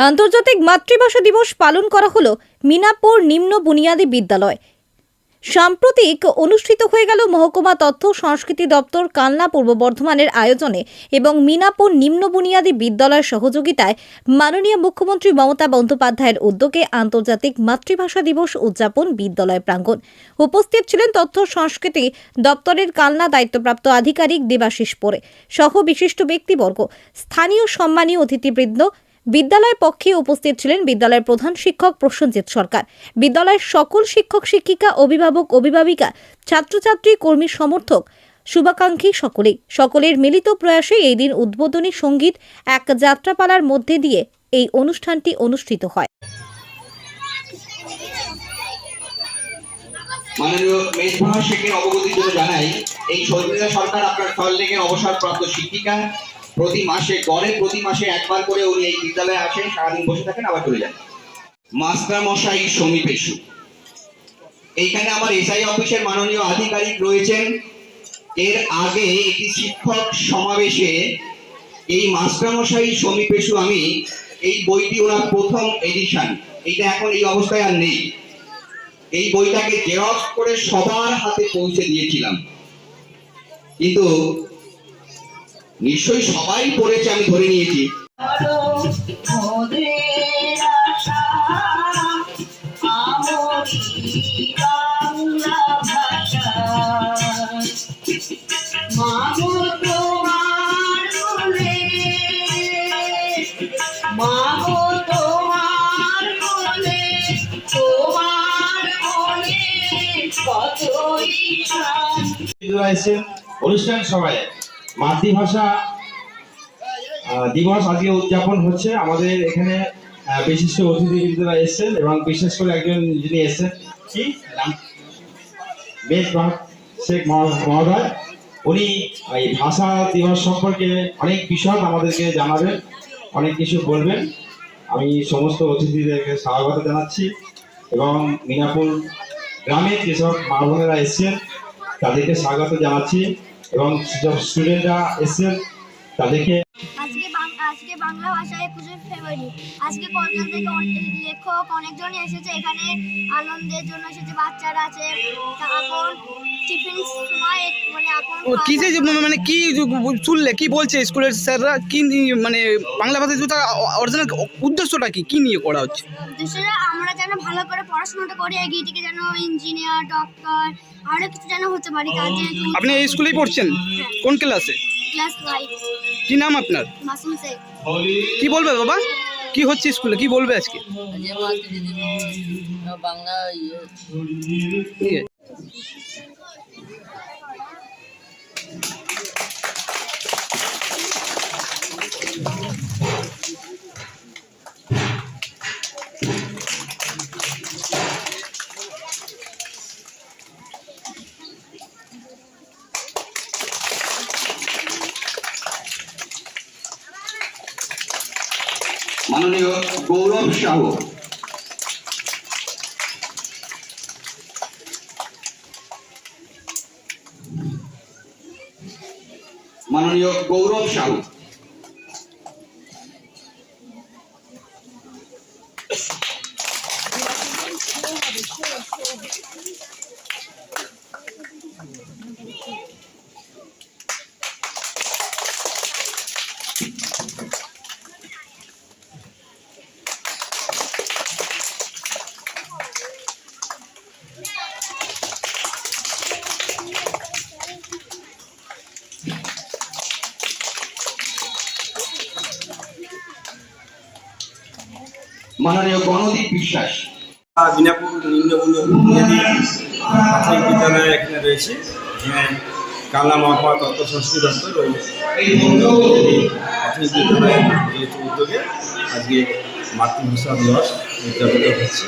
আন্তর্জাতিক মাতৃভাষা দিবস পালন করা হলো মিনাপুর নিম্ন বুনিয়াদী বিদ্যালয়। সাম্প্রতিক অনুষ্ঠিত হয়ে গেল মহকুমা তথ্য সংস্কৃতি দপ্তর কালনা পূর্ব বর্ধমানের আয়োজনে এবং মিনাপুর নিম্ন বুনিয়াদী বিদ্যালয়ের সহযোগিতায় মাননীয় মুখ্যমন্ত্রী মমতা বন্দ্যোপাধ্যায়ের উদ্যোগে আন্তর্জাতিক মাতৃভাষা দিবস উদযাপন বিদ্যালয় প্রাঙ্গণ। উপস্থিত ছিলেন তথ্য সংস্কৃতি দপ্তরের কালনা দায়িত্বপ্রাপ্ত আধিকারিক দেবাশিস পোরে সহ বিশিষ্ট ব্যক্তিবর্গ, স্থানীয় সম্মানীয় অতিথিবৃন্দ। বিদ্যালয়ের পক্ষে উপস্থিত ছিলেন বিদ্যালয়ের প্রধান শিক্ষক প্রসেনজিৎ সরকার, বিদ্যালয়ের সকল শিক্ষক শিক্ষিকা, অভিভাবক অভিভাবিকা, ছাত্রছাত্রী, কর্মী সমর্থক, শুভাকাঙ্ক্ষী সকলের মিলিত প্রয়াসে এই দিন উদ্বোধনী সঙ্গীত এক যাত্রাপালার মধ্যে দিয়ে এই অনুষ্ঠানটি অনুষ্ঠিত হয়। মাননীয় মেজবাহা শেখের অবগতির জন্য জানাই, এই শর্মিলা সরকার আপনার সল্লেগের অবসরপ্রাপ্ত শিক্ষিকা। প্রতি মাসে একবার করে উনি এই বিদ্যালয়ে আসেন, সারাদিন বসে থাকেন, আবার চলে যান। মাস্টার মশাই সমী পেশু, এইখানে আমার এসআই অফিসের মাননীয় আধিকারিক রয়েছেন। এর আগে একটি শিক্ষক সমাবেশে এই মাস্টার মশাই সমী পেশু, আমি এই বইটি ওনার প্রথম এডিশন, এইটা এখন এই অবস্থায় আর নেই। এই বইটাকে জেরক্স করে সবার হাতে পৌঁছে দিয়েছিলাম, কিন্তু নিশ্চয়ই সবাই পড়েছে, আমি ধরে নিয়েছি। অনুষ্ঠান সভায় মাতৃভাষা দিবস আজকে উদযাপন হচ্ছে। আমাদের এখানে বিশিষ্ট অতিথিবৃন্দরা এসেছেন এবং বিশেষ করে একজন যিনি এসেছেন কি মেজবাহা শেখ মহোদয়, উনি এই ভাষা দিবস সম্পর্কে অনেক বিষয় আমাদেরকে জানাবেন, অনেক কিছু বলবেন। আমি সমস্ত অতিথিদেরকে স্বাগত জানাচ্ছি এবং মিনাপুর গ্রামের যেসব মা বোনেরা এসছেন তাদেরকে স্বাগত জানাচ্ছি এবং যেসব স্টুডেন্টরা এসছেন তাদেরকে। আজকে বাংলা ভাষা 21শে ফেব্রুয়ারি। আজকে কলকাতা থেকে লেখক অনেকজনই এসেছে, এখানে আনন্দের জন্য এসেছে, বাচ্চারা আছে। এখন টিফিন সময়, মানে কি শুনলে, কি বলছে স্কুলের স্যাররা, কি মানে বাংলা ভাষা অরিজিনাল উদ্দেশ্যটা কি নিয়ে করা হচ্ছে? উদ্দেশ্যটা আমরা যেন ভালো করে পড়াশোনাটা করি, এগিয়ে থেকে যেন ইঞ্জিনিয়ার, ডক্টর, আরো কিছু যেন হতে পারি। আপনি এই স্কুলেই পড়ছেন? কোন ক্লাসে? ক্লাস 5। কি নাম আপনার? মাসুম শেখ। কি বলবে বাবা, কি হচ্ছে স্কুলে, কি বলবে আজকে? বাংলা মাননীয় গৌরব সাহু, মাননীয় গৌরব সাহু, মাননীয় গণদীপ বিশ্বাস। মিনাপুর নিম্ন বুনিয়াদী প্রাথমিক বিদ্যালয়ে এখানে রয়েছে, যেখানে কালনা মহকুমা তথ্য সংস্কৃতি দপ্তর ওই প্রাথমিক বিদ্যালয়ের উদ্যোগে আজকে মাতৃভাষা দিবস উদযাপিত হচ্ছে।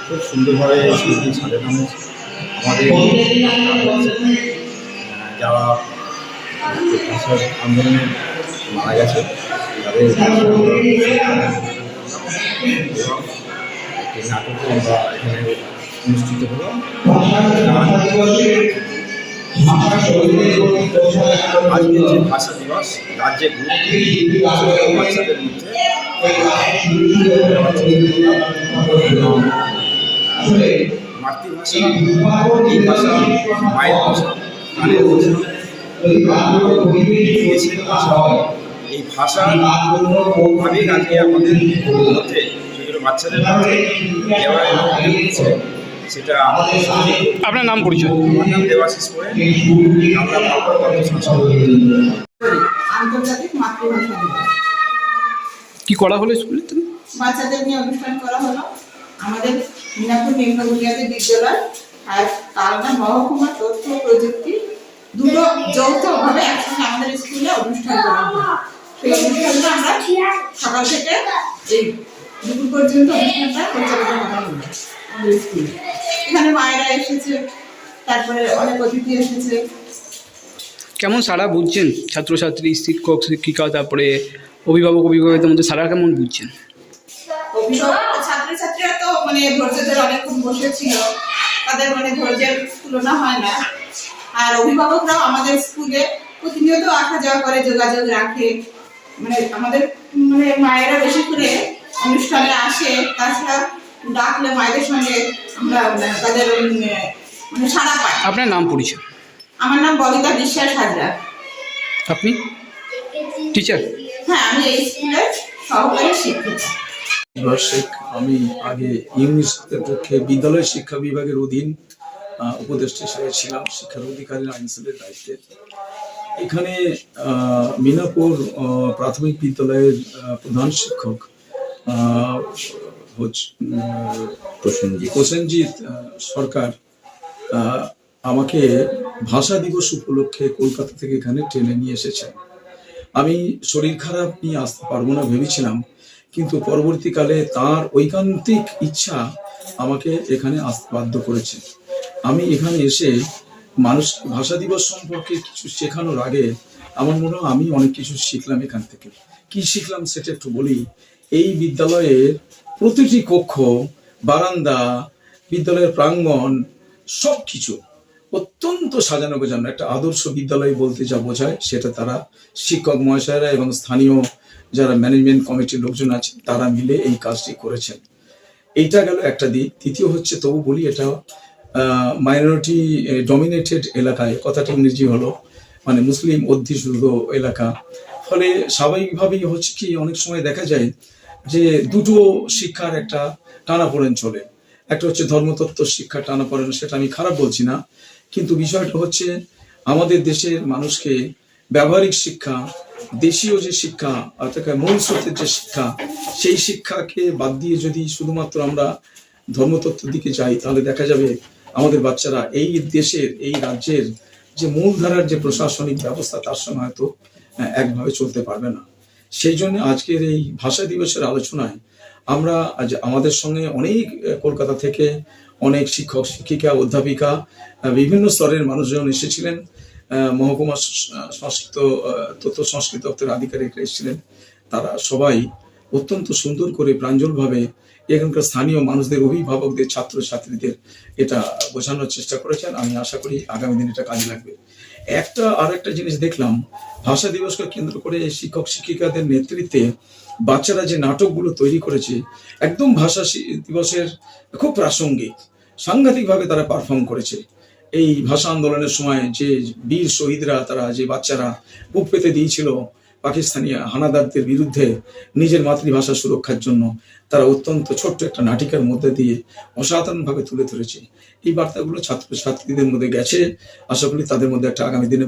খুব সুন্দরভাবে স্কুলটি সাজানো হয়েছে। আমাদের যারা ভাষার আন্দোলনে মারা গেছে তাদের নাটক আমরা এখানে অনুষ্ঠিত হলো। আজকে যে ভাষা দিবস রাজ্যে বাচ্চাদের মধ্যে আসলে মাতৃভাষা এই ভাষা মায়ের ভাষা প্রাণের ভাষা দেশের ভাষা। এই ভাষা আবেগ আজকে আমাদের মধ্যে ছোটো বাচ্চাদের মধ্যে দেওয়া হয়েছে, সেটা আপনার নাম পরিচয়? আমার নাম দেবাশিস করে আমরা সংস্কৃতি আন্তর্জাতিক মাতৃভাষা দিবস কি করা হলো স্কুলে? বাচ্চাদের নিয়ে অনুষ্ঠান করা হলো আমাদের মিনাপুর নিম্ন বুনিয়াদী বিদ্যালয় আর কালনা মহকুমা তথ্য প্রযুক্তি দুটো যৌথভাবে একসঙ্গে আমাদের স্কুলে অনুষ্ঠান করা হলো। সেই অনুষ্ঠানটা আমরা সকাল থেকে এই দুপুর পর্যন্ত অনুষ্ঠানটা পরিচালনা করা হলো আমাদের স্কুলে। এখানে মায়েরা এসেছে, তারপরে অনেক অতিথি এসেছে। কেমন সারা বুঝছেন ছাত্রছাত্রী, শিক্ষক শিক্ষিকা, তারপরে অভিভাবক অভিভাবকদের মধ্যে সারা কেমন বুঝছেন? অভিভাবক ছাত্রছাত্রীরা তো মানে ধৈর্য ধরে অনেকক্ষণ বসেছিল, তাদের মানে ধৈর্যের তুলনা হয় না। আর অভিভাবকরাও আমাদের স্কুলে প্রতিনিয়ত আসা যাওয়া করে, যোগাযোগ রাখে। মানে আমাদের মানে মায়েরা বেশি করে অনুষ্ঠানে আসে, তাছাড়া ডাকলে মায়েদের সঙ্গে আমরা তাদের মানে সাড়া পাই। আপনার নাম পরিচয়? আমার নাম ববিতা বিশ্বাস হাজরা। আপনি টিচার? হ্যাঁ, আমি এই স্কুলের সহকারী শিক্ষিকা। শেখ। আমি আগে ইউনিসেফের পক্ষে বিদ্যালয় শিক্ষা বিভাগের অধীন উপদেষ্টা হিসেবে ছিলাম, শিক্ষার অধিকারী আইন সেলের দায়িত্বে। এখানে মিনাপুর প্রাথমিক বিদ্যালয়ের প্রধান শিক্ষক প্রসেনজিৎ সরকার আমাকে ভাষা দিবস উপলক্ষে কলকাতা থেকে এখানে ট্রেনে নিয়ে এসেছেন। আমি শরীর খারাপ নিয়ে আসতে পারবো না ভেবেছিলাম, কিন্তু পরবর্তীকালে তার ঐকান্তিক ইচ্ছা আমাকে এখানে আসতে বাধ্য করেছে। আমি এখানে এসে মানুষ ভাষা দিবস সম্পর্কে কিছু শেখানোর আগে আমার মনে হয় আমি অনেক কিছু শিখলাম এখান থেকে। কি শিখলাম সেটা একটু বলি। এই বিদ্যালয়ের প্রতিটি কক্ষ, বারান্দা, বিদ্যালয়ের প্রাঙ্গণ সবকিছু অত্যন্ত সাজানো গোছানো। একটা আদর্শ বিদ্যালয় বলতে যা বোঝায় সেটা তারা শিক্ষক মহাশয়রা এবং স্থানীয় যারা ম্যানেজমেন্ট কমিটির লোকজন আছে তারা মিলে এই কাজটি করেছেন। এইটা গেল একটা দিক। দ্বিতীয় হচ্ছে, তবু বলি, এটা মাইনরিটি ডমিনেটেড এলাকায়, কথাটা ইংরেজি হলো, মানে মুসলিম অধ্যুষিত এলাকা। ফলে স্বাভাবিকভাবেই হচ্ছে কি, অনেক সময় দেখা যায় যে দুটো শিক্ষার একটা টানাপোড়েন চলে। একটা হচ্ছে ধর্মতত্ত্ব শিক্ষা টানাপোড়েন, সেটা আমি খারাপ বলছি না, কিন্তু বিষয়টা হচ্ছে আমাদের দেশের মানুষকে ব্যবহারিক শিক্ষা, দেশীয় যে শিক্ষা অর্থাৎ মূল স্রোতের যে শিক্ষা, সেই শিক্ষাকে বাদ দিয়ে যদি শুধুমাত্র আমরা ধর্মতত্ত্বের দিকে যাই, তাহলে দেখা যাবে আমাদের বাচ্চারা এই দেশের, এই রাজ্যের যে মূলধারার যে প্রশাসনিক ব্যবস্থা তার সঙ্গে হয়তো একভাবে চলতে পারবে না। সেই জন্য আজকের এই ভাষা দিবসের আলোচনায় আমরা আজ আমাদের সঙ্গে অনেক কলকাতা থেকে অনেক শিক্ষক শিক্ষিকা অধ্যাপিকা বিভিন্ন স্তরের মানুষজন এসেছিলেন। মহকুমা সংস্কৃত তথ্য সংস্কৃত দপ্তরের আধিকারিকরা এসেছিলেন। তারা সবাই অত্যন্ত সুন্দর করে প্রাঞ্জলভাবে এখানকার স্থানীয় মানুষদের, অভিভাবকদের, ছাত্রছাত্রীদের এটা বোঝানোর চেষ্টা করেছেন। আমি আশা করি আগামী দিন এটা কাজে লাগবে। আর একটা জিনিস দেখলাম, ভাষা দিবসকে কেন্দ্র করে শিক্ষক শিক্ষিকাদের নেতৃত্বে বাচ্চারা যে নাটকগুলো তৈরি করেছে, একদম ভাষা দিবসের খুব প্রাসঙ্গিক, সাংঘাতিকভাবে তারা পারফর্ম করেছে। এই ভাষা আন্দোলনের সময় যে বীর শহীদরা, তারা যে বাচ্চারা বুক পেতে দিয়েছিল পাকিস্তানি হানাদারদের বিরুদ্ধে নিজের মাতৃভাষা সুরক্ষার জন্য, তারা অত্যন্ত ছোট্ট একটা নাটিকার মধ্যে দিয়ে অসাধারণভাবে তুলে ধরেছে। এই বার্তাগুলো ছাত্রছাত্রীদের মধ্যে গেছে। আশা করি তাদের মধ্যে একটা আগামী দিনে